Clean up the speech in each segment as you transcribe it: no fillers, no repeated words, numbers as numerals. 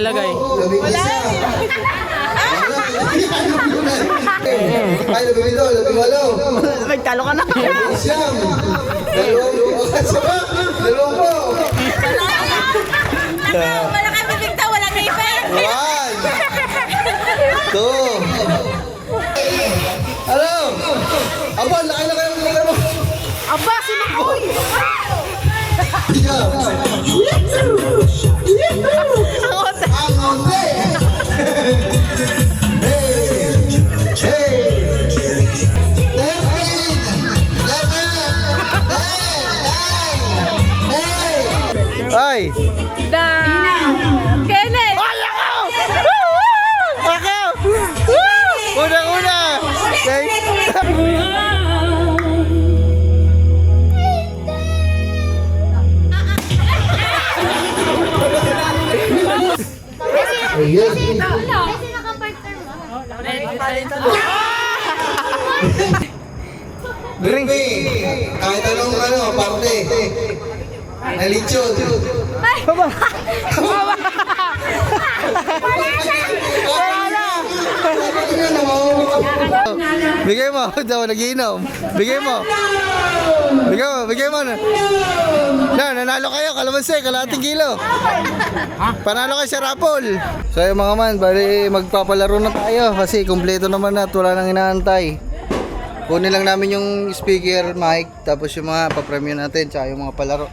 Lagay. Wala. Ay, labing ito, labing walo. Nagtalo ka na. Siyam. Dalawang po. Wala kami bigta, wala na iba. 1, 2. Ano? Aba, laki na kayo mga mo. Aba, sinakoy. Ikaw. Ang onte. Ay! Kenneth! Ako! Una! Okay? Ayun. Kasi nakapartner mo. Drink. Kahit anong parte. Nalitsyon. Bigay mo, daw nagiinom. Bigay mo. Nanalo kayo, kalamansi, kalahating kilo. Panalo kayo sa raffle. So yung mga man, bali magpapalaro na tayo kasi kumpleto naman at wala nang inaantay. Kunin lang namin yung speaker, mic, tapos yung mga papremyo natin, tsaka yung mga palaro.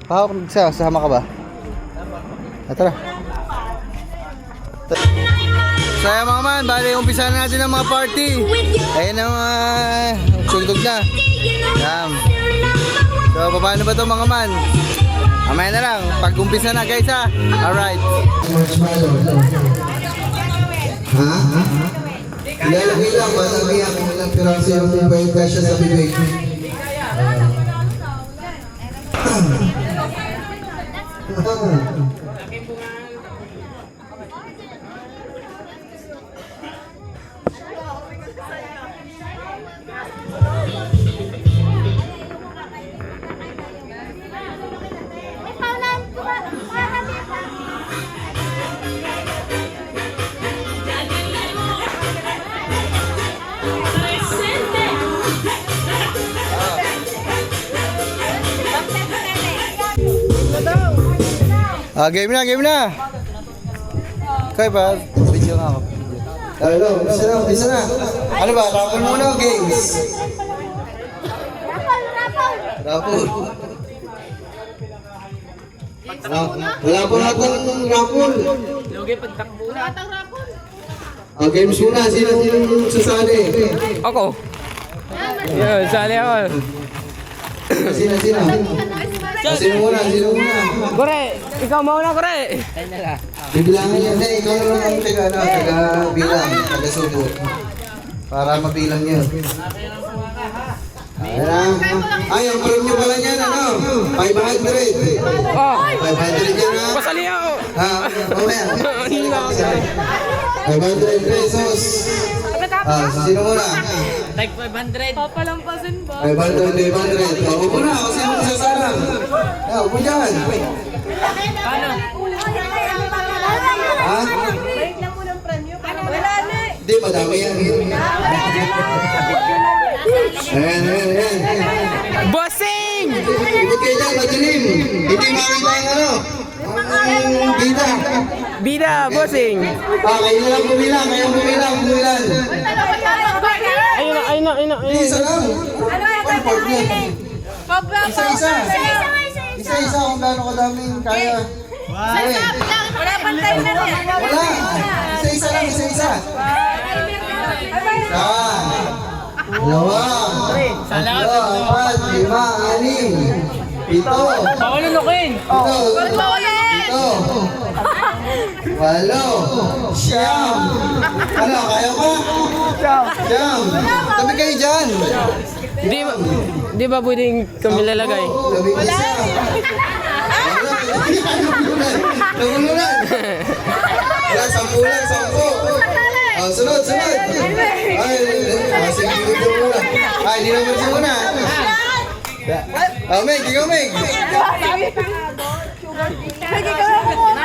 Pahawak sasama ka ba? Tara. So yung mga man, bali umpisa na natin ang mga party. Ayun ang sundog na. Yan. So paano ba ito mga man? Mamaya na lang, pag umpisa na guys ha. Alright. Ha? Ilalagay lang, malagay ang ilang piraso yung presyo sa bibig. Game na. Kaya ba? Video nga ako. Hello, isa na. Ano ba? Raffle muna o games? Raffle. Wala po natin raffle. Lugi pagtakbo na. Games muna. Sino sasali? Ako. Yun, sali ako. Sino muna? Kore, ikaw mauna kore. Bibilangin yan. Ikaw na lang ang taga-bilang, taga-subo. Para mabilang yun. Ay, ang premium pala niyan, 500. Oh, 500 yan ha. pasali ako. Mamaya. 500 pesos. Sino muna? Like 500. Papalampasin ba? 500. Ako muna, ako sino masasalang. Upo dyan. Paano? Ha? Balik lang mo ng premyo. Wala na. Hindi, madami yan. Ayan. Bossing! Ibig kayo dyan, madilim. Hindi makita ang bida. Bida, bossing. Kayo na lang bumilang. Ayun na. Hindi, isa lang. One part niya. Isa kung gaano kadaming kaya. Wala pang time na rin. Wala. Isa lang. Isa. Dalawa. Tatlo, 4, 5, 6, 7. Paulunukin. 8. 8. 9. Ano, kaya pa? Siyam. Tabi kayo dyan. Di ba pwedeng kami lalagay? Wala. Nagulunan. Wala, 10 lang. Sunod. Ay, sige, dito muna. Ay, hindi naman siya muna. Meg, ikaw Meg. Sige ka lang muna.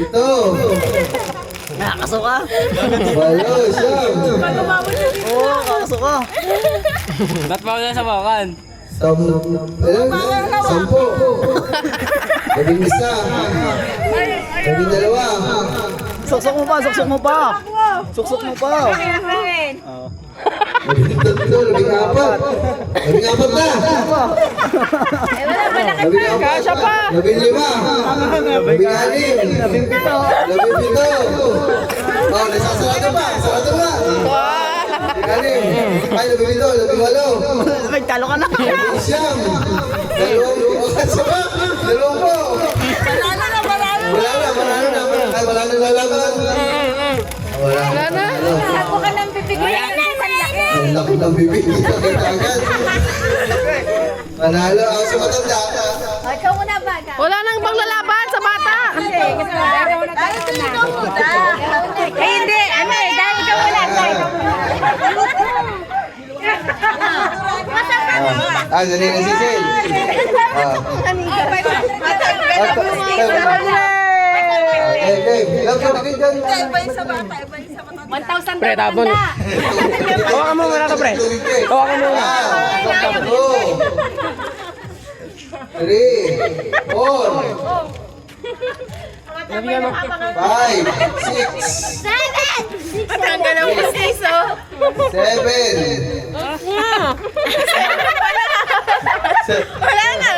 Ito. Nakakasuka. Walo, siyam. Oo, nakakasuka. Ba't pa wala sa bakan? Sampo. Labing isa. Labing dalawa. Suksok mo pa, suksok mo pa. Suksok mo pa. Labing tatlo, labing apat. Labing apat na. Labing apat. Labing lima. Labing anim. Labing pito. Labing pito. Oh, nasasarado pa. Sarado pa. Labing anim. Ay, labing pito. Labing walo. May talo ka na. Labing siyam. Dalawang po. Wala na. Ay, wala na lalaban. Wala na. Ako ka nang bibigyan na. Ang laki ng bibig. Manalo ako sa matanda. Ikaw muna ba? Wala nang paglalaban sa bata. Hindi, ano eh, dahil ikaw wala. Dali na si Sil. Okay. Love ka na dyan. 1,000 Pre, tapon. Hawakan mo muna to, pre. Hawakan mo muna. 3, 4, 5, 6, Matanggal ang busis, oh. 7, Wala na.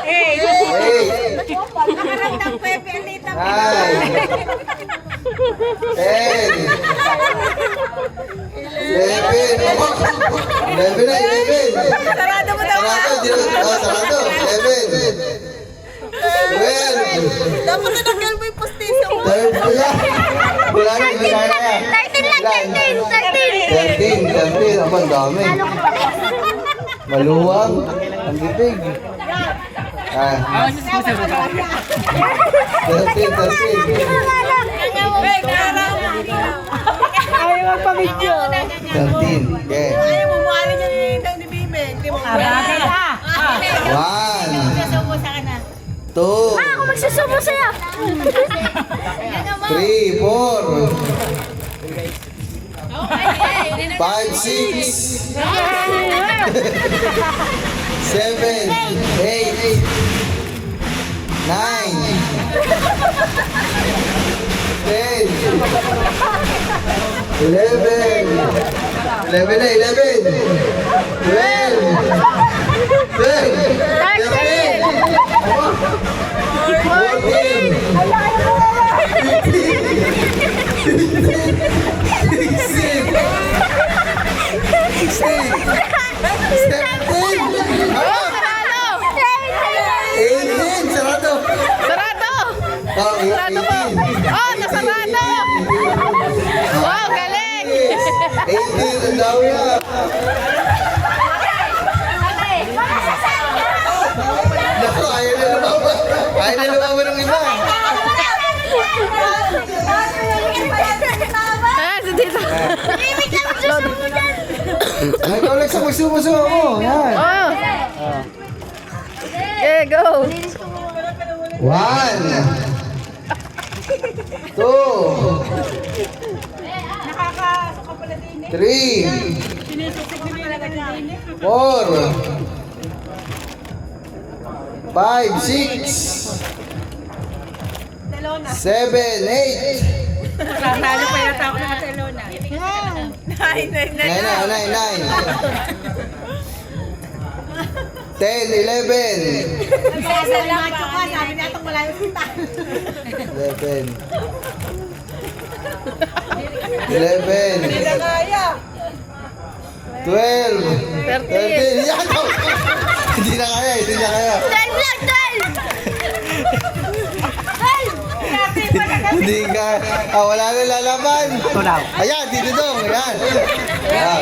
8, Nakaramdam ko yung pinita mo. 9, 10, 11 na, 11. Sarado mo daw. Sarado. 11. 12. Dapat tinanggal mo yung post Third, wala. Wala na, hindi na kaya. 13 lang, 13. 13. 13. Aba, ang dami. Maluwang. Ang bibig. Ah. 13. Ayaw magpamidyo. 13. Okay. One. Two. Ako magsusubo sa'yo. 3, 4, 5, 6, 7, 8, 9, 10, 11, 18, sarado. Sarado! Oh, Sarado po! 18. Oh, nasarado! Wow, galing! 18, ang daw yan. Naku, ayaw na lumaban. Ayaw na lumaban ng iba. Ah, si Tita. Ay, ikaw lang sa magsubo-subo mo. Yan. Oh! Okay, go! 1, 2, 3, 4, 5, 6, 7, 8, Natalo pa yata ako ng Barcelona. 10, 11, Salamat ko ka, sabi niya itong malayo kita. 11, 12, 13, yan daw! Hindi na kaya, hindi na kaya. 12 lang, 12! Hindi ka, wala na lalaban. Ayan, dito dong, ayan. Yan.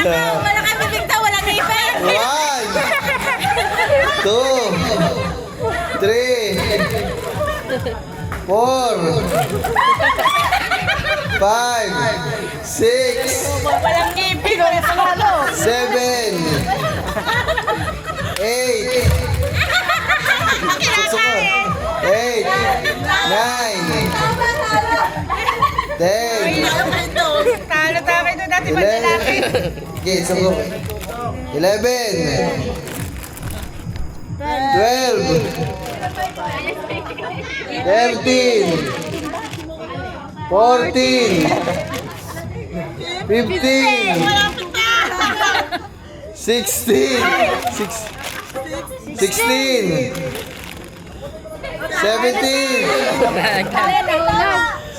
Wala kami bigta, wala ngipin. 1, 2, 3, 4, 5, 6, Walang ngipin, wala panalo. 7, 8, 9, 10, Talo tayo ito dati pag lalaki. 11, okay, sugo. 11, 12, 13, 14, 15, 16, 17,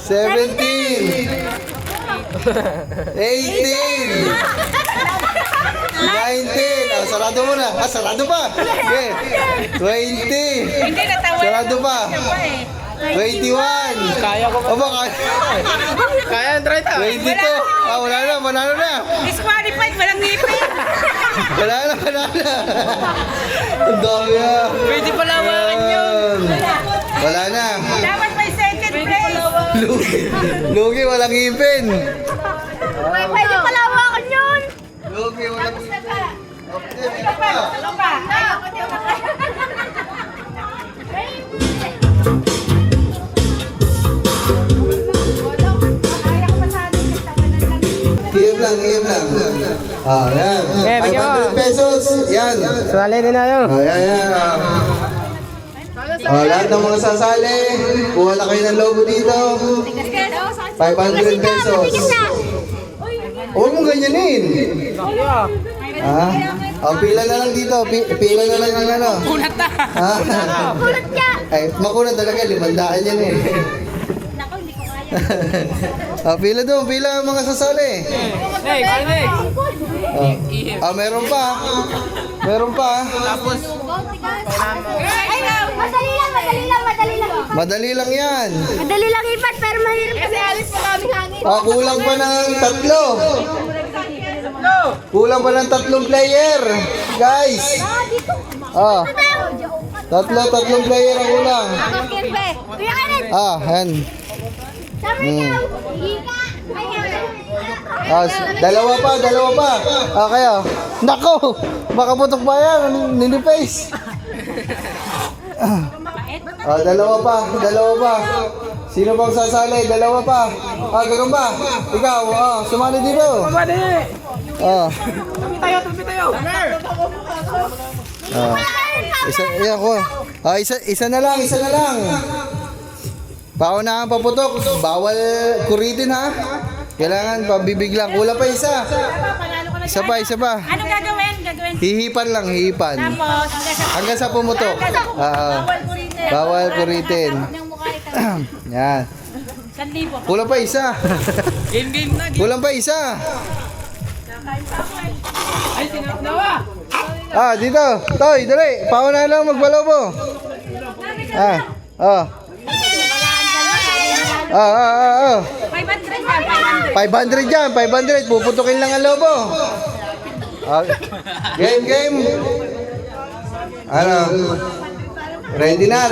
17, 18, 19, sarado mo na. Sarado pa. Okay. 20, Hindi, natawa. sarado pa. 21, kaya ko ba? Kaya. Kaya ang try ta. 22, wala na, manalo na. Disqualified, walang ngipin. Wala na. Ang dami ah. Pwede palawakan yun. Wala na. Dapat may second place. Lugi, walang ipin. Pwede pala hawakan yun. Lugi, walang ipin. Okay, Ano pa? Game lang. Yan. Okay, bigyan mo. 500 pesos. Yan. Sali din na yun. Yan. Lahat ng mga sasali, kuha lang kayo ng logo dito. 500 pesos. Huwag mong ganyanin. Pila na lang dito. Pila na lang ang ano. Kunat na. Kulot niya. Ay, makunat talaga. 500 yan eh. Naku, hindi ko kaya. Pila doon. Pila ang mga sasali. Hey, pare. Meron pa. Ay, masali Madali lang yan. Madali lang ipat, pero mahirap kasi alis pa kaming hangin. Kulang pa ng 3. Kulang pa ng 3 player. Guys. Tatlong player ang kulang. Ako, Kirbe. Kuya Kenneth. Yan. Sama niyo. Hika. Dalawa pa. Kayo. Nako! Baka putok pa yan. Ninipace. Dalawa pa. Sino bang sasali? Dalawa pa. Ganun ba? Ikaw, sumali dito. Tabi tayo. Isa na lang. Paunahan paputok. Bawal kuritin ha. Kailangan pabibiglang. Kulang pa isa. Isa pa. Ano gagawin? Hihipan lang. Tapos, Hanggang sa pumutok. Bawal kuritin. Yan. 1,000. Kulang pa isa. Game na. Kulang pa isa. Ay, sinakdawa. Dito. Toy, dali. Pauna lang magbalobo. 500 yan. 500. Puputukin lang ang lobo. Game. Ready na?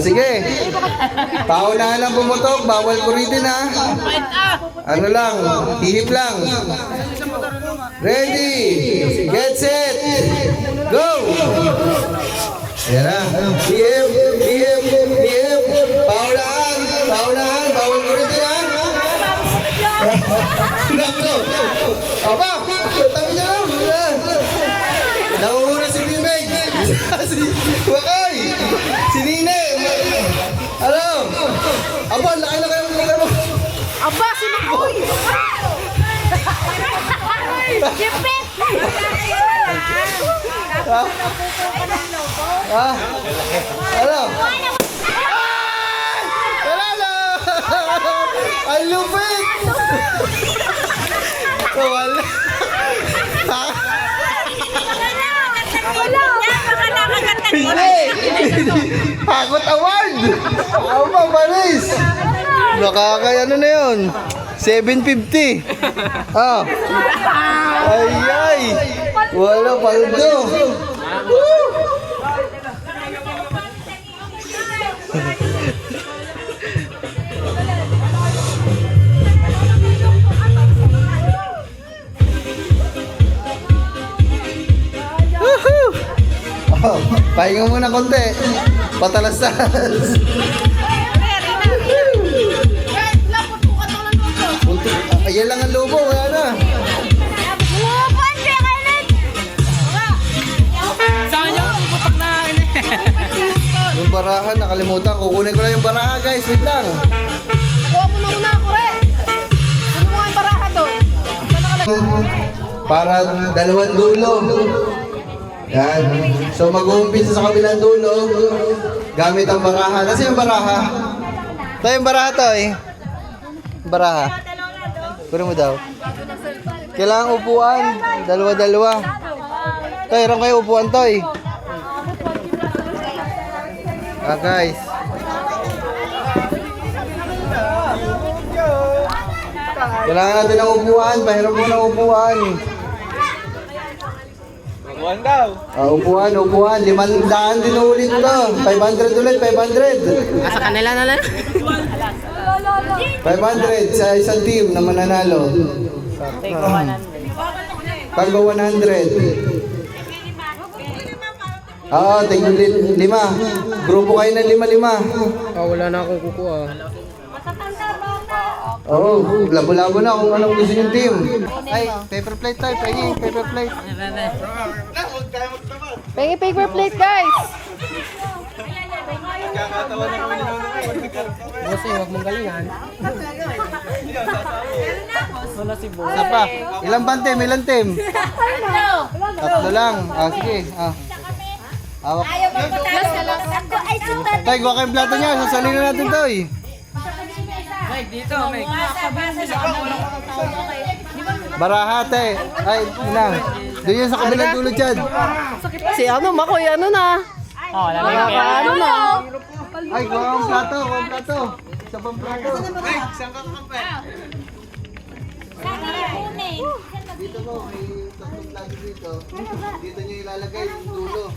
Sige. Paunahan lang pumutok. Bawal kuritin ha. Lang. Hihip lang. Ready. Get set. Go. Yan na. Hihip. Paunahan. Bawal kuritin ha. Aba. Tabi na lang. Nauuna si Bimeg. Wakay. Si Nine. Aba, laki na kayo mo. Aba, sinakoy. Jepet. Ang lupit! Wala. Hindi! Hakot award! Aba, Paris! Nakakayano na yun. 750. Ay! Wala, paldo. Pahinga muna konti. Patalas-talas. Ayan lang ang lobo, wala na. Saan yung puputok na? Yung barahan, nakalimutan. Kukunin ko lang yung baraha, guys. Wait lang. Kuha mo na una ako rin. Ano mo ang baraha doon? Para 2 dulo. Yan. So mag-uumpisa sa kabilang dulo gamit ang baraha. Kasi yung baraha. Ito yung baraha to eh. Baraha. Puro mo daw. Kailangan upuan. 2. Toy, ram kayo upuan to eh. Guys. Kailangan natin ng upuan. Pahiram mo ng upuan. Upuan daw. Upuan. 500 din ulit to. 500 ulit, 500. Nasa kanila na lang. 500 sa isang team na mananalo. Pag 100. Tingnan 5. Grupo kayo ng 5-5. Wala na akong kukuha. Labo-labo na kung anong gusto yung team. Ay, paper plate tayo. Pengi, paper plate. Pengi paper plate, guys. Boss, huwag mong galingan. Wala si Boss. Isa pa. Ilang bang team? Ilang team? 3 lang. Sige. Hawak. Ayaw ba patalo? Ay, sutan. Tay, gawa kayong plato niya. Sasalin na natin to eh. Dito, Meg. Baraha, te. Ay, inang. Doon yan sa kabilang dulo dyan. Si Makoy, na. Lalagyan Ano na? Ay, kuha ang plato, kuha ang plato. Isa pang plato. Sana kunin. Dito po, may tatlong plato dito. Dito nyo ilalagay yung dulo.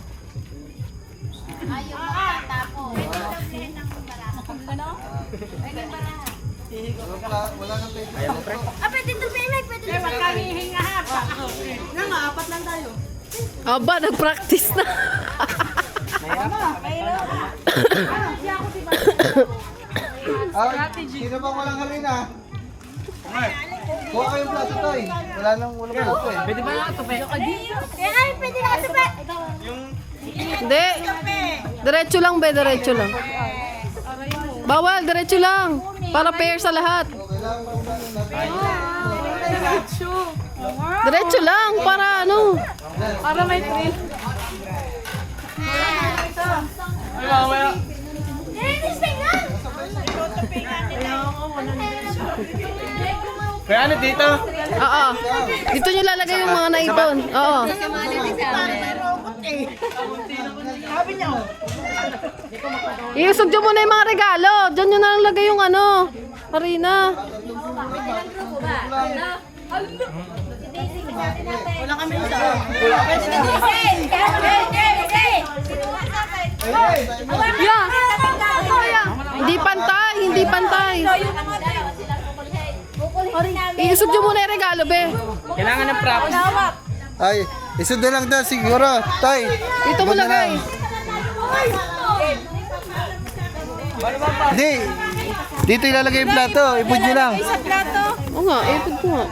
Ayaw magtatapon. Wala nang pwede. Ah, pwede ito, pwede ito. Aba, nag-practice na. Sino bang walang harina? Kuha kayong plato to eh. Wala nang plato eh. Pwede ba lang ito, pe? Ay, pwede na ito pa. Hindi. Diretso lang, be. Diretso lang. Bawal, diretso lang. Para fair sa lahat. Diretso lang, para ano. Para may thrill. Kaya ano dito? Oo. Dito nyo lalagay yung mga naipon. Oo. Iusog nyo muna yung mga regalo. Diyan nyo na lang lagay yung ano. Marina. Wala kami isa. Yeah. Hindi pantay, hindi pantay. Iusog nyo muna yung regalo, be. Kailangan ng props. Ay, isod na lang daw siguro. Tay. Dito mo lagay. Hindi. Dito ilalagay yung plato. Ipod nyo lang. Oo nga, ipod ko nga.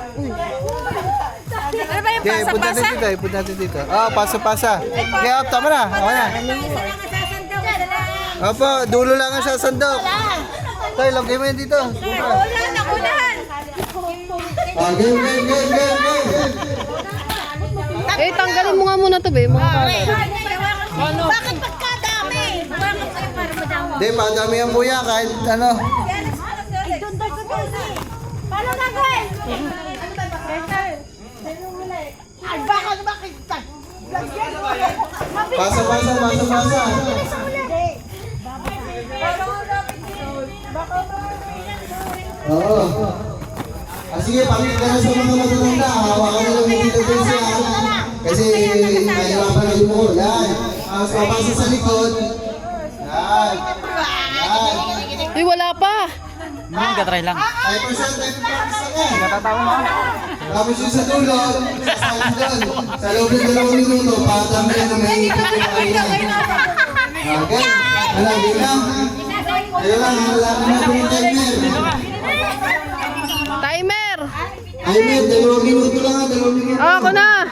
Ano ba yung Okay, ipod natin dito. Ipod natin dito. Pasa-pasa. Okay, tama na. Okay na. Opo, dulo lang ang sasandok. Tay, lagay mo yan dito. Ulan, nakulan. Game. Eh, tanggalin mo nga muna to, be. Mga Bakit pagkadami? Bakit kayo para madami? Hindi, madami ang buya kahit ano. Idundar ko kasi. Paano gagawin? Ay, bakit bakit? Pasa. Oo. Sige, pakita na sa mga matulanda. Hawakan na lang yung dito siya. Kasi nahirapan na yung mo. Yan. Papasa sa likod. Yan. Uy, wala pa. Gatry lang. Ay, present tayo ng practice na yan. Tapos yung sa dulo, sasayin doon. Sa loob ng 2 minuto, patami na may ikot yung kainin. Okay? Alam lang. Ayun lang, halaman natin yung timer. Timer. Timer, 2 minuto lang ha, 2 minuto. Oh, ako na.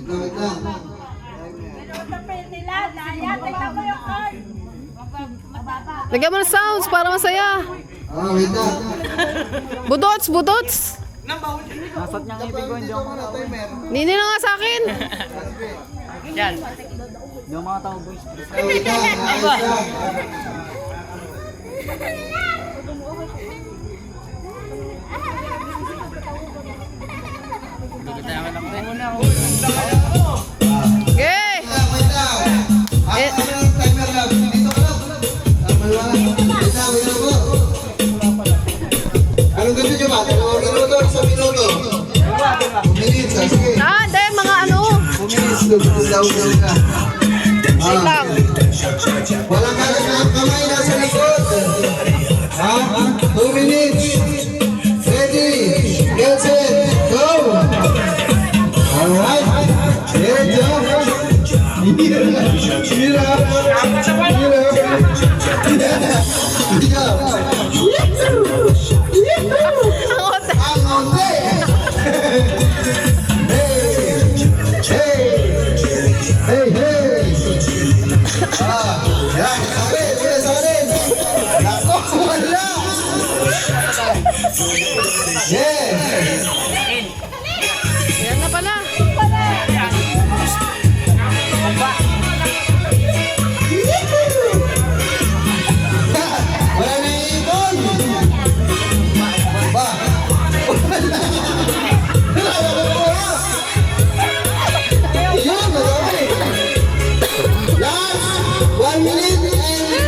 Wait lang. Lagyan mo ng sounds para masaya. Wait lang. Budots. Nasot niyang ibig ko, hindi ako Timer. Nini na nga sa akin. Yan. Yung mga tao, boys. Wait lang, ayos lang. Okay. Wait lang. Timer lang. Dito ka lang. Tama lang. Wait lang po. Anong gusto nyo ba? 2 minuto, 1 minuto. 2 minutes, sige. Hindi, mga ano. 2 minutes, daw ka. Wait lang. Walang kalas na ang kamay, nasa likod. 2 minutes. Ready, get set, go! Alright. Ready, go! Ang onte! Hey! Yan, sa akin! Nako, wala! Yes! Yan na pala. Wala na ibon! Ba? Yan, madami! Last 1 minute and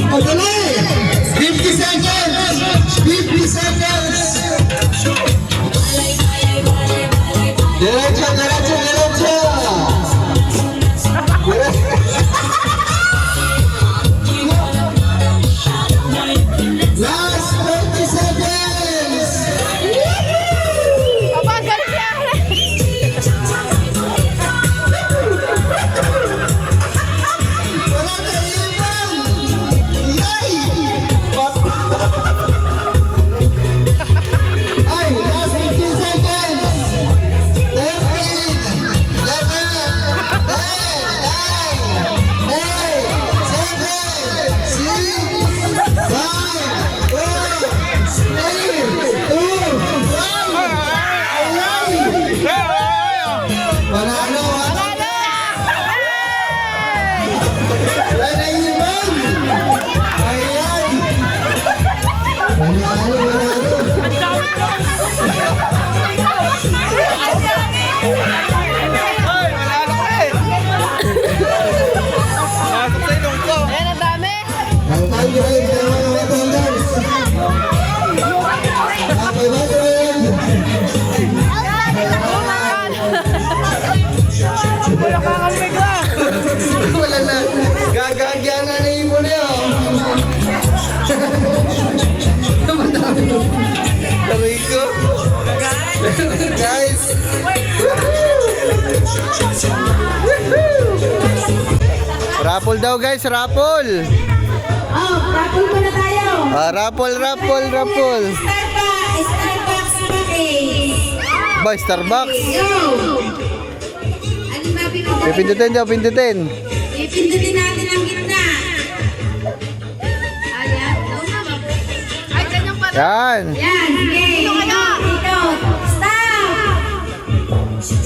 Madali! 50 seconds! 50 seconds! Diretso, diretso, diretso! Last 20 seconds! Aba, galit siya. Wala na iwan! Yay! Ay, last 15 seconds! 13, 11, Ayan, ang dami. Wala na. Gagagya na na yung muli, oh. Aray ko. Guys. Raffle daw, guys. Raffle. Oh, tapon ko na tayo. Raffle, raffle, raffle. Starbucks package. Ba, Starbucks. Go! Ano ba pinuntahin? Pipindutin daw, pindutin. Ipindutin natin ang gitna. Ayan. Ay, ganyan pala. Yan. Yan, sige. Ikot. Stop!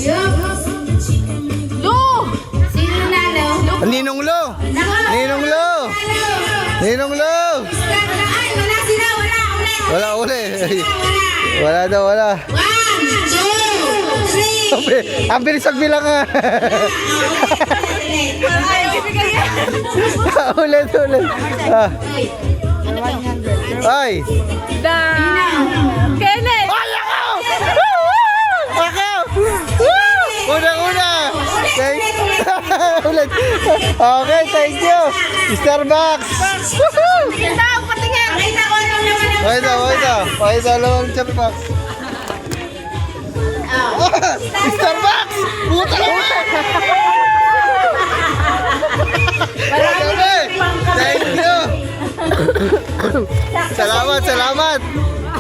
Yup. Lu! Sino nalo? Ninong Lo. Nako! Ninong Lo. Nalo! Ninong Lo. Stop na. Ay, wala sila. Wala. Ulit. Wala uli. Wala. Wala daw, wala. 1, 2, 3. Ang bilis ang bilang nga. Ayaw ibigay yan. Ulit, ulit. Ah. Ay. Da. Kenneth! Ay, ako! Ako! Una-una! Ulit. Okay, thank you. Starbucks. Kita, patingin! Pakita ko ano naman ang Pakita, pakita. Pakita lang ang Starbucks. Starbucks! Puta naman! Thank you! Salamat, salamat!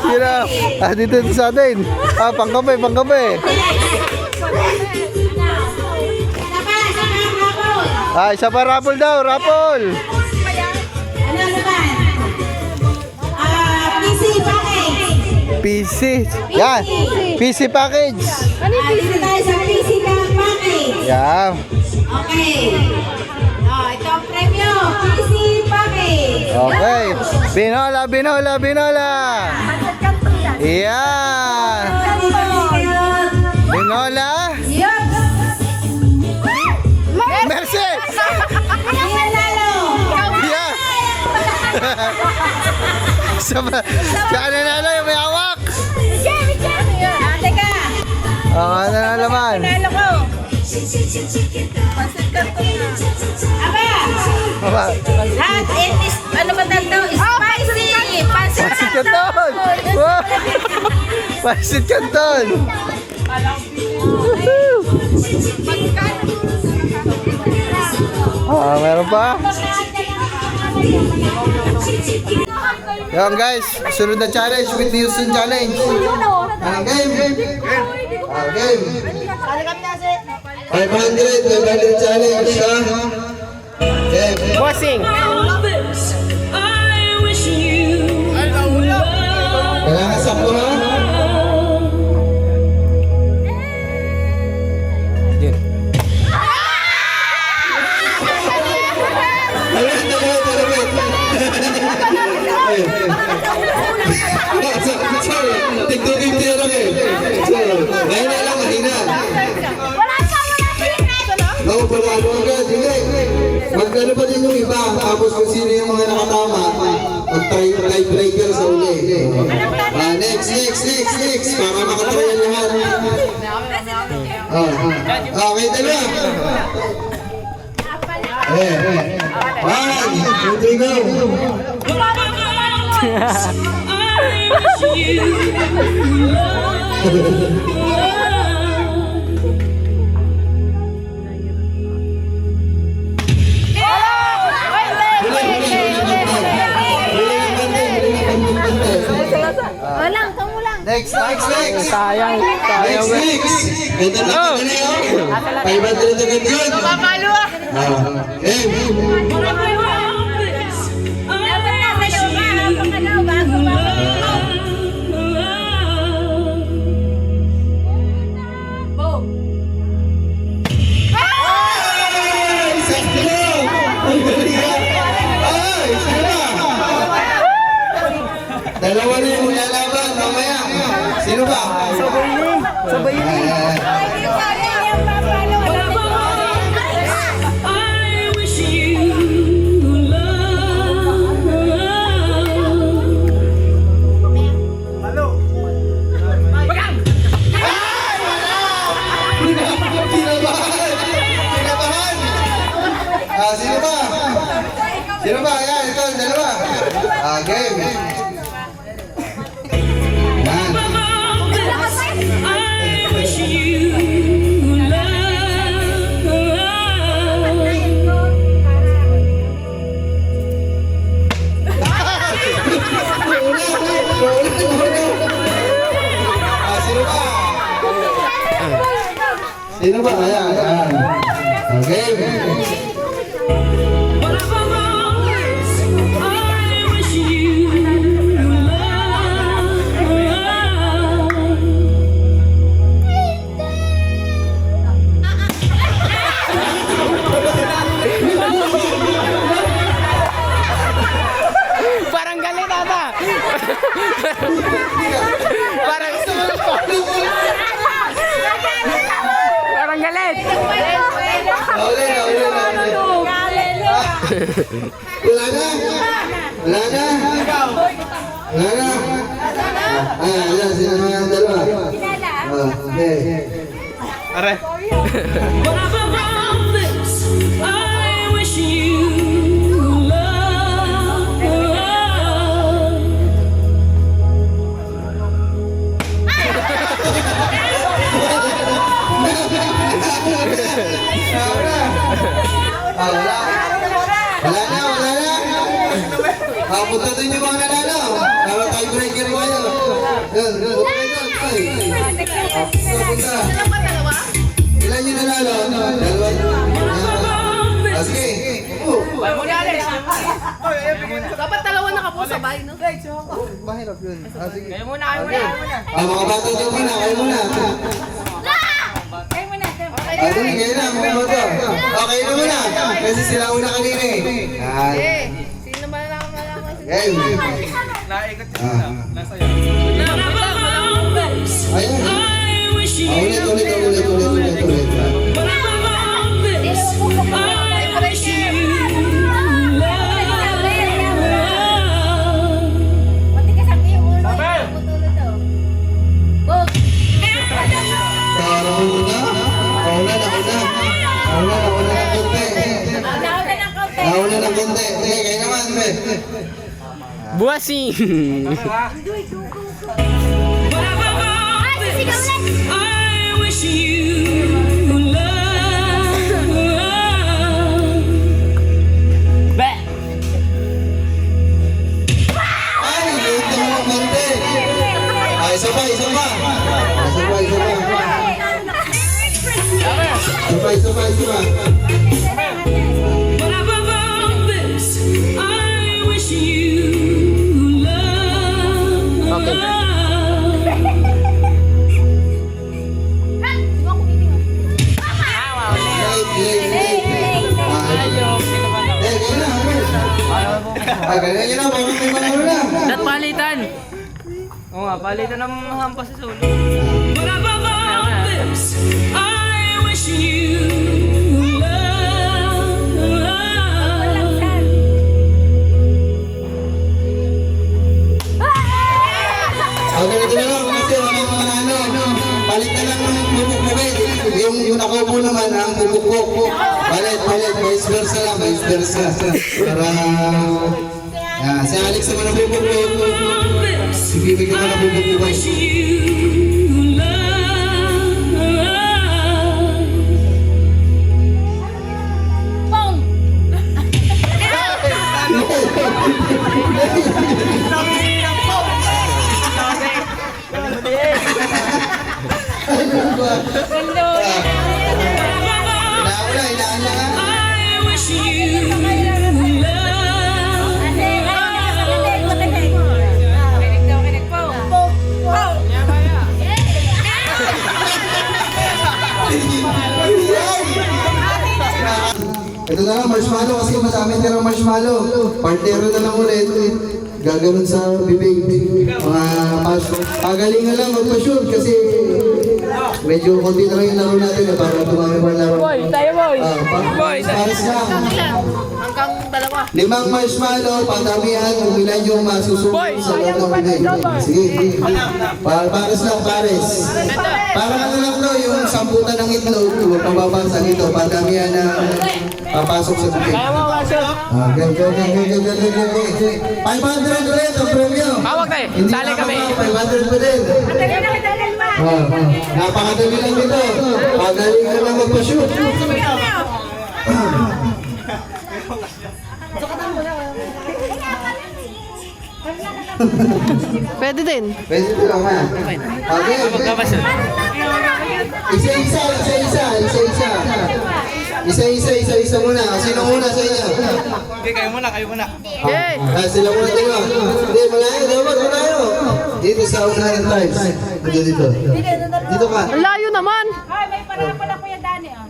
Sino? Dito sa atin. Pangkape, pangkape. Isa pa raffle daw, raffle. Ano naman? PC package. PC. Yan. PC package. Dito tayo sa PC package. Yan. Okay. Ito ang premyo. PC package. Okay. Binola, binola, binola. Yan. Binola. Yup. Mercy. Sino nalo? Yan. Siya nanalo yung may hawak. Teka. Ano na naman? Nalo ko. Aba. Hot and ano ba tawag? Spicy. Pansit Canton. Wow. Pansit Canton. Meron pa? Yan guys, sunod na challenge with Houston Challenge. Anong game? Game. 500 challenge, ha? Game. Bossing. Kailangan sakto, ha? Tigtugin niya lang eh. Mahina lang, mahina. Wala ka, wala ka. No, manalo agad. Hindi. Magkano pa din yung iba. Tapos kung sino yung mga nakatama, mag-tiebreaker sa uli. Next. Para makatrayan lahat. Okay, dalawa. One, two, three, go. Walang, kamu lang. Next. Sayang. Next. Ito na yun. 500 agad yun. Papalo ah. Dapat nasa luma, habang ano, bago Boom. Dalawa na yung lalaban, mamaya. Sino ba? Sabay ni. Kinabahan! Sino ba? Sino ba? Ayan, ito, dalawa. Game. Sino ba? Ayan. Okay. Parang galit ata. Parang Parang galit. Wala na? Ayan, sino nga yung dalawa? Okay. Are. Wala na. Punta doon yung mga nanalo. Para tiebreaker mo kayo. Yan. Punta. Ilan yung nanalo? Dalawa. Sige. Dapat dalawa na kapo sabay, no? Mahirap yun. Sige. Kayo muna. Mga bata dyan muna. Kayo muna. Dali, kayo na. Mga bata. Okay na muna. Kasi sila una kanina eh. Yan. Sino malaman? Game. Naikot Ayun. Ulit. Nauna ng konti. Sige, kayo naman. Buwasing. Ay, ito ng konti. Ay, isa pa. Isa pa. Ganyan yun na, bakit may manalo na? Dat palitan. Oo nga, palitan ng hampas sa sulo. I wish you love. versa lang, vice versa. Para, si Alex naman ang bubog. Si Bibi naman ang bubog. Ito na lang, marshmallow kasi madami tirang marshmallow. Partero na lang ulit. Gaganon sa bibig. Mga pagalingan lang magpa-shoot kasi medyo konti na lang yung laro natin para tumami pa laro. Boy, tayo boy. Pares lang. Hanggang dalawa. 5 marshmallow, pandamihan, kung ilan yung masusunod sa loob ng bibig. Sige, pares lang, pares. Para ano lang to, yung samputan ng itlog, huwag pababasag ito, pandamihan na papasok sa bibig. Go. 500 ulit ang premyo. Tawag tayo. Hindi Sali kami. 500 pa din. Napakadali lang dito. Pagaling ka lang magpa-shoot. Pwede din. Pwede ito lang ha. Okay. Isa muna. Sino muna sa inyo? Okay, kayo muna. Okay. Sila muna tingnan. Hindi, malayo. Dapat malayo. Dito sa unahan times. Dito. Dito ka. Ang layo naman. Ay, may parapol ako yung Dani, oh.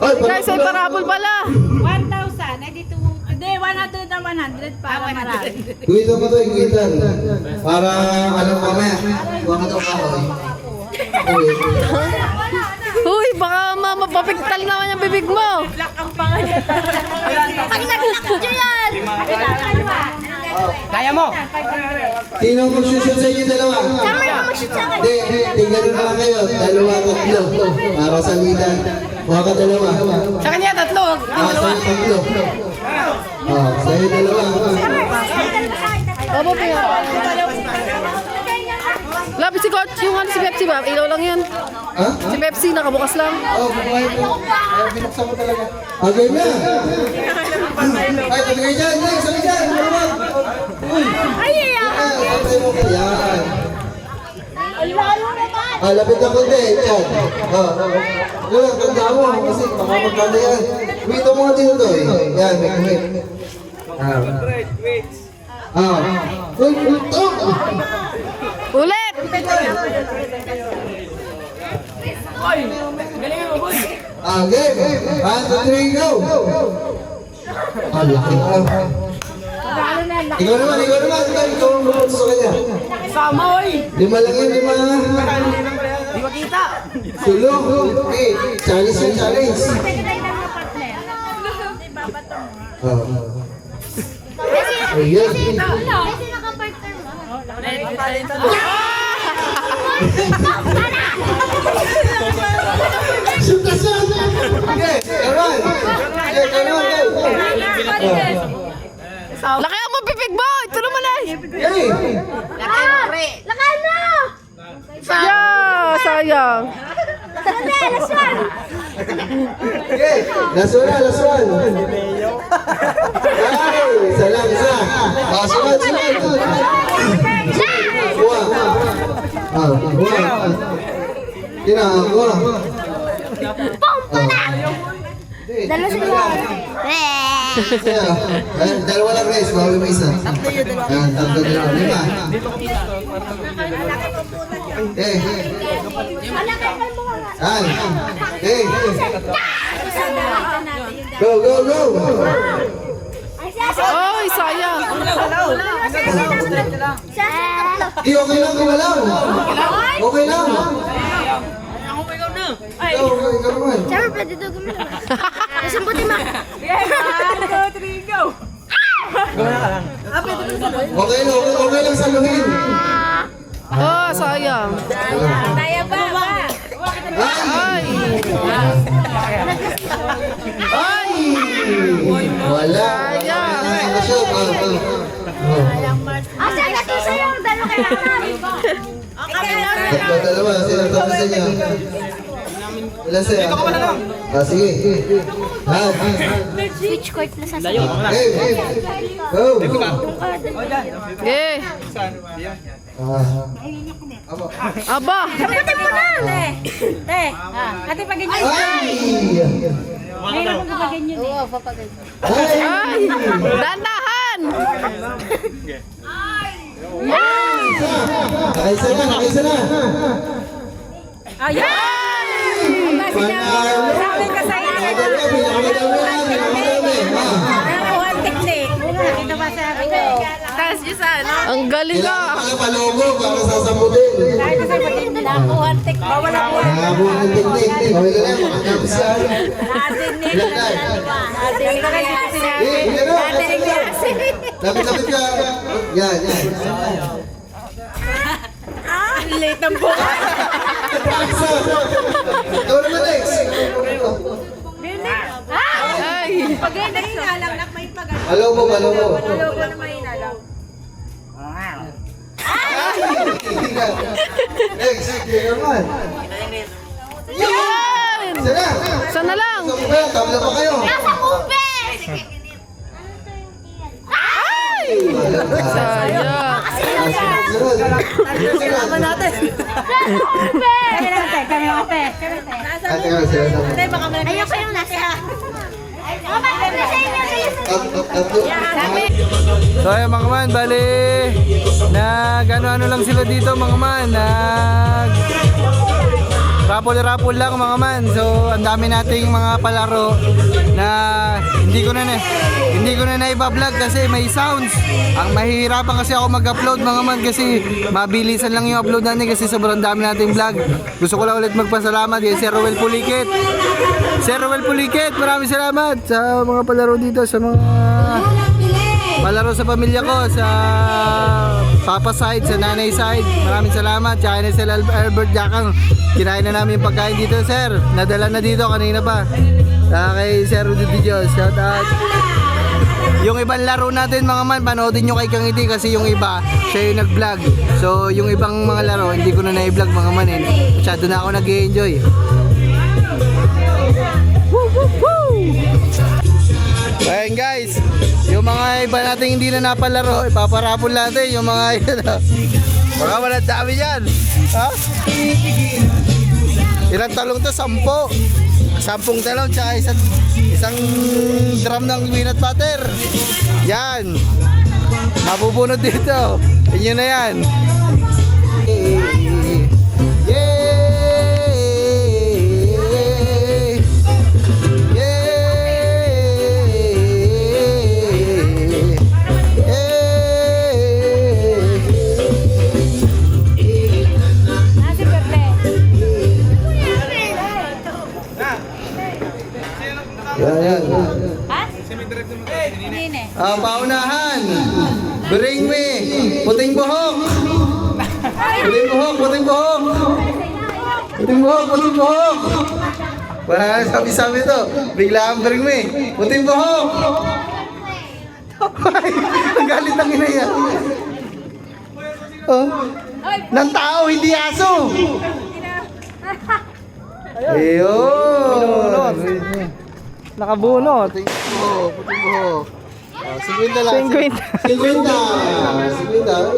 Oy, Guys, ay parabol pala. 1,000. Ay, dito mo. Hindi, 100 na 100 para marami. Guwitan mo ito, guwitan. Para, ano mamaya. Huwag mo ito kahoy. Uy, baka mapapiktal naman yung bibig mo. Pag nag-lock nyo yan! Kaya mo. Sino mag-shoot sa inyo dalawa? Hindi, tingnan na lang kayo. 2, 3. Para sa lidan. Huwag ka 2. Sa kanya, 3. Sa'yo 3. Sa'yo 2. Opo, Pia. Lapit si Coach, yung si Pepsi ba? Ilaw lang yan. Ha? Si Pepsi, nakabukas lang. Buhay po. Binuksan ko talaga. Okay na. Ay, pagkakay dyan. Sabi dyan. Ay, iyak! Yan. Ang lalo naman! Lapit na konti. Yan. Yan, tanda mo. Kasi baka magkanda yan. Wito mo nga dito to. Yan, may kumit. Ulit! Game. 1, 2, 3, go. Laki na. Ikaw naman. Ikaw ang bukod sa kanya. Sama, oy. 5 lang yun, 5. Di makita. Sulong. Okay, challenge. Ayan. Kasi nakapartner mo. Shoot na siya! Okay, karon! Laki ang bibig mo! Ito naman ay! Lakan mo! Sayang! Sabi, laswan! Okay, last one. Ay, isa. Sunod. Kuha. Kuha. Dalo sila. Dalawa lang guys, bawi mo isa. Ayan, 5. Go. Ay, sayang! Okay lang, kumalaw. Okay lang. Ikaw naman. Siyempre, pwede ito gumila. Nasambuti ma. 1, 2, 3, go! Okay lang saluhin. Oh, sayang! Kaya ba? Ay! Ay! Wala. Asa na to sa'yo? Dalo kayo Dalawa, sila tapos sa inyo. Ilan sa'yo? Sige. Switch court na sa Hey, go! Eh, aba. Kapatid mo na! Te, ate pa ganyan. Mayroon mo pa ganyan. Oo, papaganyan. Ay, dandahan. Nakaisa na. Ayan! Sabi ka sa inyo. One technique. Ito ba sabi ko? Taas niyo sa ano? Ang galing ah. Palogo para sasabutin. Dahil kasi pati one technique. Bawal ako. Nakabuhan ng teknik. Okay ka lang, makakapis yan. Nadinig na nalaliwa. Nadinig na sinabi. Nadinig na kasi. Lapit-lapit ka. Yan. Late ang buhay. Ikaw naman, Lex. Ay. Pag hindi nga lang, may pag-ano. Halo mo. Logo na may inalang. Lex, sige naman. Yan. Sana. Sana lang. Tabla pa kayo. Nasa ube! Sayang. Kailangan natin. Kami lang, ate. Ate ka sila naman. Ayoko yung nasa. So ayun mga man, bali ano lang sila dito mga man, rapol lang mga man. So ang dami nating mga palaro na hindi ko na naiba-vlog kasi may sounds. Ang mahihirapan kasi ako mag-upload mga man kasi mabilisan lang yung upload natin kasi sobrang dami nating vlog. Gusto ko lang ulit magpasalamat kay Sir Rowel Pulikit. Maraming salamat sa mga palaro dito, sa mga palaro sa pamilya ko, sa papa side, sa nanay side. Maraming salamat. Tsaka na sila Albert Jakang. Kinain na namin yung pagkain dito, sir. Nadala na dito kanina pa. Kay Sir Rudy Dios. Shout out. Yung ibang laro natin mga man, panoodin nyo kay Kangiti kasi yung iba, siya yung nag-vlog. So yung ibang mga laro, hindi ko na na-vlog mga man. Masyado na ako nag-enjoy. Ayan guys, yung mga iba natin hindi na napalaro, ipaparapol natin yung mga yun. Baka walang dami yan. Ha? Ilang talong to? 10 talong tsaka isang drum ng peanut butter. Yan. Mabubunod dito. Inyo na yan. Yan. Ang paunahan. Bring me. Puting buhok. Wala na sabi-sabi to. Bigla ang bring me. Puting buhok. Ang galit ang ina yan. Oh. Ng tao, hindi aso. Ayun. Nakabunot. Puting buhok. 50 lang. 50. 50.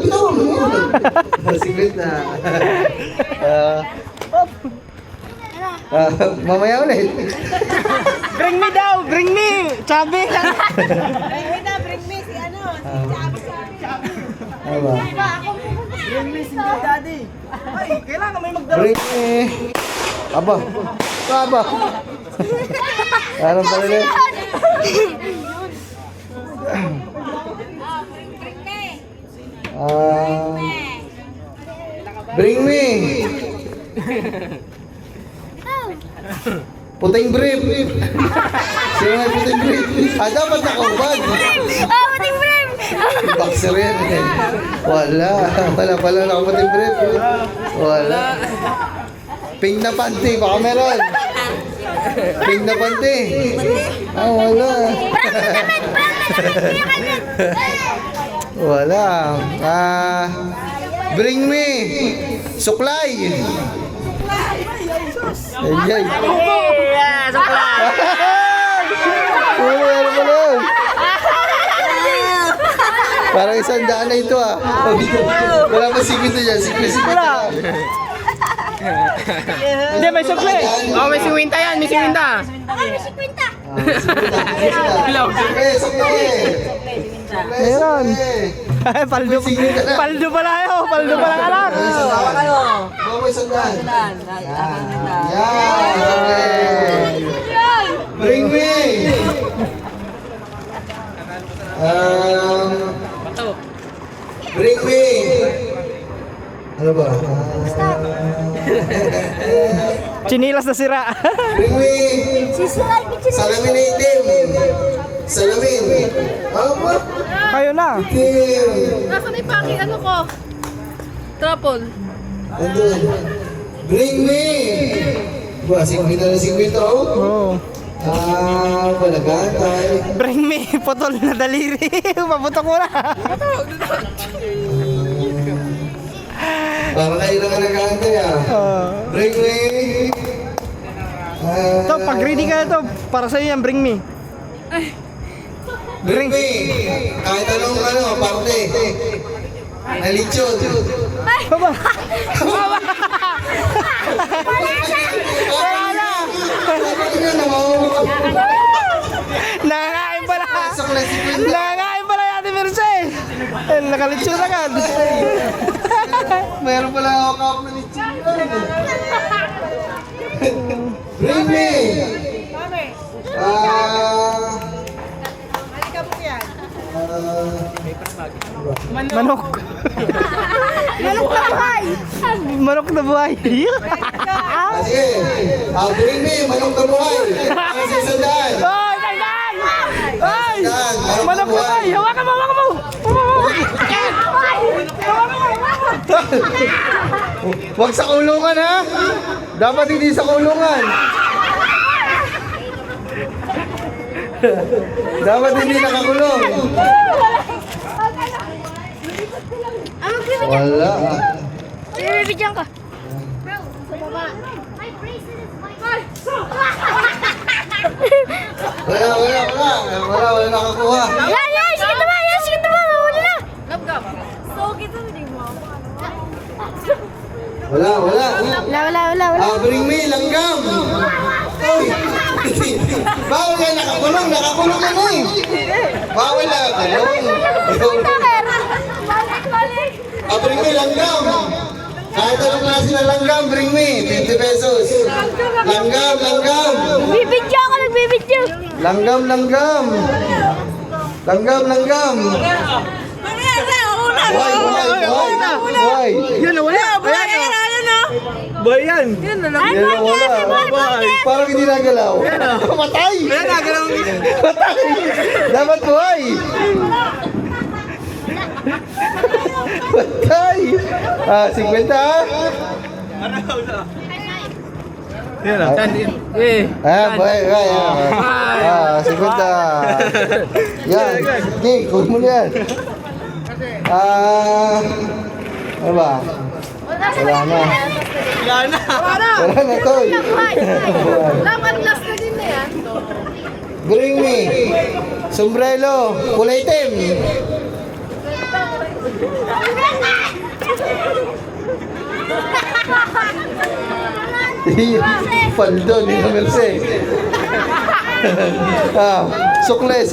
Ikaw mo yun. 50. Mamaya ulit. Bring me daw, bring me. Chabi. Bring me si ano. Aba. Bring me si daddy. Ay, kailangan may magdala. Bring me. Aba. Anong pala rin? Bring me. Puting brief. Sino may puting brief? Dapat nakaubad. Puting brief! Boxer yan eh. Wala pala nakaputing brief. Wala. Pink na panty, baka meron. Pink na pante. Ah, wala. Wala. Bring me. Suklay. Ayay. Suklay! Ano pala yun? Parang 100 na ito ah. Wala pa sigwito dyan. Sigwito na. Hindi, may sukli. Oh, may singwinta yan, may singwinta. Eh, sukli. Meron. Paldo. Paldo pala yun. Paldo pala alam. Bawa 100. Yan. Bring me. Bring me. Ano ba? Chinilas na sira. Bring me. Salamin na itim. Salamin. Ano ba? Kayo na. Itim. Nasaan yung paki, ano ko? Trouble. Andun. Bring me. Ba, singwito na singwito. Oh. Palagantay. Bring me. Putol na daliri. Mabutok mo na. Para kayo lang ang nag-aantay Bring me. Ito, pag ready ka na to, para sa'yo yan, bring me. Bring me. Kahit anong parte. Nalitsyon. Baba. Nangangain pala. Nangangain pala yung Ate Merce. Nakalitsyon agad. Meron pala ako kap na litsyon. Bring me. Manok. Manok na buhay. Manok na buhay. Sige. Bring me. Manok na buhay. Kasi sandaan. Ay, sandaan! Ay! Sandaan. Manok na buhay. Hawakan mo, hawakan mo. Huwag sa kulungan ha. Dapat hindi sa kulungan. Dapat hindi nakakulong. Wala. Bibigyan ka. Wala nakakuha. Yan, sige tama, huli na. Gab-gab. Wala. Bring me, langgam. Oy. Bawal yan, nakakulong yan eh. Bawal nakakulong. Bring me, langgam. Kahit anong klase na langgam, bring me. 50 pesos. Langgam. Nagbibidyo. Langgam. Why? Yan na, wala. Ayan na. Boy yan. Yan na lang. Wala. Parang hindi nagalaw. Matay! Ayan, nagalaw. Matay! Dapat buhay! Matay! 50 ha? Yan na. Buhay. 50. Yan. Okay, kunin mo na yan. Ano ba? Wala na, Toy. Dapat last na din na yan. Bring me. Sombrero. Kulay itim. Paldo ni Merce. Sukle.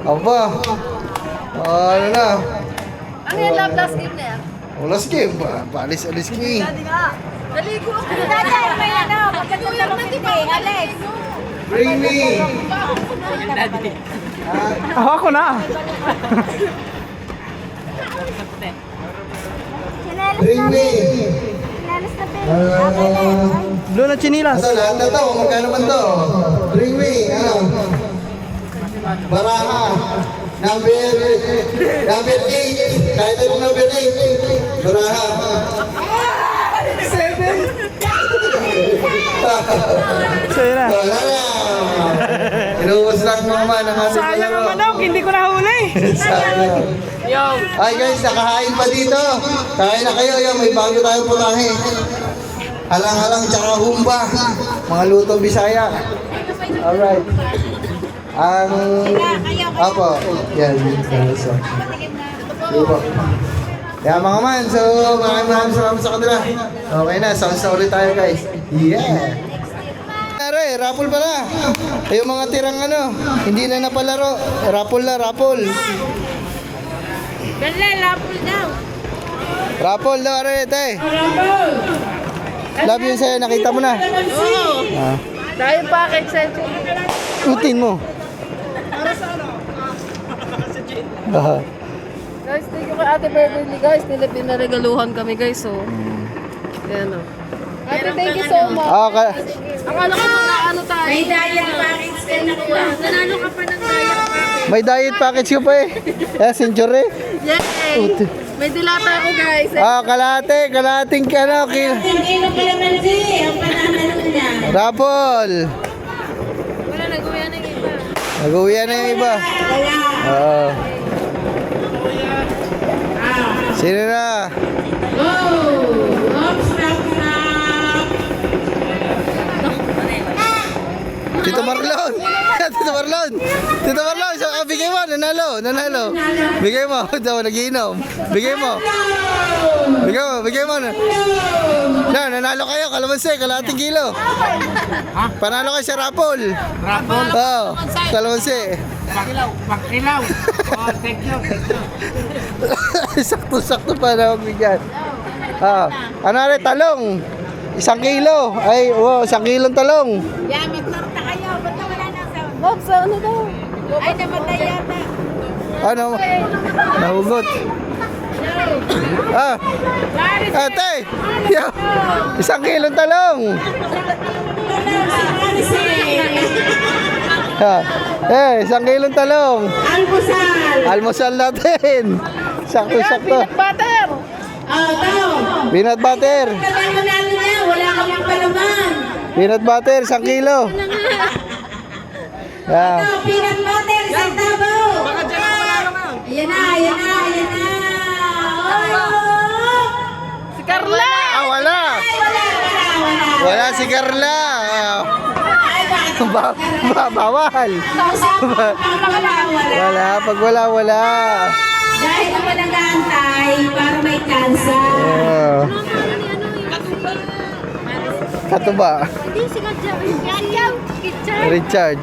Aba. Ano na? Ano yan, love last game na yan? Wala skip. Alis ki. Naligo ako. Dati, may pagkatulog ng titi, Alex. Bring me. Ako na. Bring me. Sinalas na pin. Doon na chinilas. Ito, lahat na to. Magkano man to? Bring me. Baraha. Number 8. Kahit anong number 8. Baraha. 7. Sa'yo na. Wala na. Inuubos lang mga man ang ating Sayang ang palaro. manok, hindi ko nahuli. Sayang. Ay guys, nakahain pa dito. Kain na kayo. Yan, may bago tayong putahe. Halang-halang tsaka humba. Mga lutong Bisaya. Alright. Ang... Apo. Yan. So. Sige po. Kaya mga man, so maraming salamat sa kanila. Okay na, sounds na ulit tayo guys. Yeah! Nare, raffle pala. Yung mga tirang ano, hindi na napalaro. Raffle na, raffle. Dali, lapol daw. Raffle daw, are, te. Love yun sa'yo, nakita mo na. Oo. Ah. Tayo package sa'yo. Utin mo. Ah. Guys, thank you kay Ate Beverly guys. Pinaregaluhan kami guys, so. Ayan o. Ate, thank you so much. Akala ko mga ano tayo. May diet package ka na kuha. Nanalo ka pa ng diet package. May diet package ko pa eh. Century. Yay! May dilata ako guys. Kalating ka na. Kilo pa naman si, ang pananalo niya. Raffle. Wala, nag-uwi na yung iba. Nag-uwian na yung iba. Oo. Sino na? Tito Marlon! Tito Marlon! Tito Marlon! So, bigay mo! Nanalo! Bigay mo! Daw, nagiinom. Bigay mo! Bigay mo! Nanalo kayo! Kalamansi! Kalating kilo! Panalo kayo sa raffle! Raffle? Oo! Kalamansi! Pakilaw. Oh, thank you. Sakto-sakto pa na magbigyan. Ano rin? Talong! 1 kilo! Ay, 1 kilong talong! Yan, magmarta kayo. Ba't na wala na sound? Bob, sa ano daw? Ay, namatay yata. Ano? Nahugot. Ate! 1 kilong talong! Eh, 1 kilong talong! Almusal. Almusal natin! Sakto-sakto. Butter! Peanut butter! Kapag manalo niya, wala kami palaman. Peanut butter, 1 kilo! Peanut butter, isang tabo. Ayan na. Si Carla! Wala! Wala si Carla! Bawal! Wala, pag wala. Dahil naman nag-aantay para may cancer. Katuba. Hindi, si Richard. Richard.